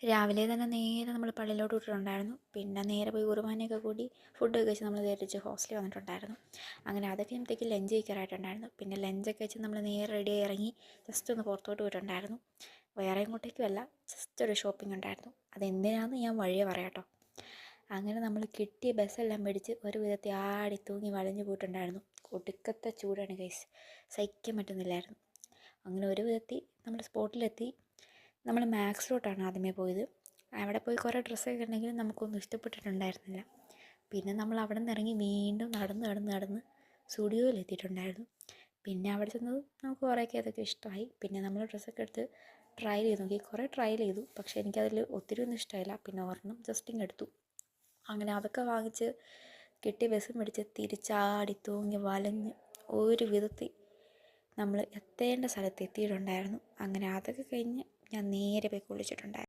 രാവിലെ തന്നെ നേരെ നമ്മൾ പള്ളിയിലോട്ട് വിട്ടിട്ടുണ്ടായിരുന്നു. പിന്നെ നേരെ പോയി കുർബാനയൊക്കെ കൂടി ഫുഡൊക്കെ കഴിച്ച് നമ്മൾ തിരിച്ച് ഹോസ്റ്റലിൽ വന്നിട്ടുണ്ടായിരുന്നു. അങ്ങനെ അത് കഴിയുമ്പോഴത്തേക്ക് ലഞ്ച് കഴിക്കാറായിട്ടുണ്ടായിരുന്നു. പിന്നെ ലഞ്ചൊക്കെ കഴിച്ച് നമ്മൾ നേരെ റെഡിയായി ഇറങ്ങി ജസ്റ്റ് ഒന്ന് പുറത്തോട്ട് പോയിട്ടുണ്ടായിരുന്നു. വേറെ എങ്ങോട്ടേക്കുമല്ല, ജസ്റ്റ് ഒരു ഷോപ്പിംഗ് ഉണ്ടായിരുന്നു. അതെന്തിനാണെന്ന് ഞാൻ വഴിയേ പറയാം കേട്ടോ. അങ്ങനെ നമ്മൾ കിട്ടിയ ബസ്സെല്ലാം പിടിച്ച് ഒരു വിധത്തിൽ ആടി തൂങ്ങി വളഞ്ഞു പോയിട്ടുണ്ടായിരുന്നു. ഒടുക്കത്തെ ചൂടാണ് ഗൈസ്, സഹിക്കാൻ പറ്റുന്നില്ലായിരുന്നു. അങ്ങനെ ഒരു വിധത്തിൽ നമ്മൾ സ്പോട്ടിലെത്തി. നമ്മൾ മാക്സിലോട്ടാണ് ആദ്യമേ പോയത്. അവിടെ പോയി കുറേ ഡ്രസ്സൊക്കെ ഉണ്ടെങ്കിലും നമുക്കൊന്നും ഇഷ്ടപ്പെട്ടിട്ടുണ്ടായിരുന്നില്ല. പിന്നെ നമ്മൾ അവിടെ നിന്ന് ഇറങ്ങി വീണ്ടും നടന്ന് സ്റ്റുഡിയോയിലെത്തിയിട്ടുണ്ടായിരുന്നു. പിന്നെ അവിടെ ചെന്നത് നമുക്ക് കുറേയൊക്കെ അതൊക്കെ ഇഷ്ടമായി. പിന്നെ നമ്മൾ ഡ്രസ്സൊക്കെ എടുത്ത് ട്രയൽ ചെയ്ത് നോക്കി. കുറേ ട്രയൽ ചെയ്തു, പക്ഷേ എനിക്കതിൽ ഒത്തിരി ഒന്നും ഇഷ്ടമായില്ല. പിന്നെ ഒരെണ്ണം ജസ്റ്റിങ് എടുത്തു. അങ്ങനെ അതൊക്കെ വാങ്ങിച്ച് കിട്ടിയ ബസ്സും പിടിച്ച് തിരിച്ചാടി തൂങ്ങി വലഞ്ഞ് ഒരു വിധത്തിൽ നമ്മൾ എത്തേണ്ട സ്ഥലത്ത് എത്തിയിട്ടുണ്ടായിരുന്നു. അങ്ങനെ അതൊക്കെ കഴിഞ്ഞ് ഞാൻ നേരെ പോയി കുളിച്ചിട്ടുണ്ടായിരുന്നു.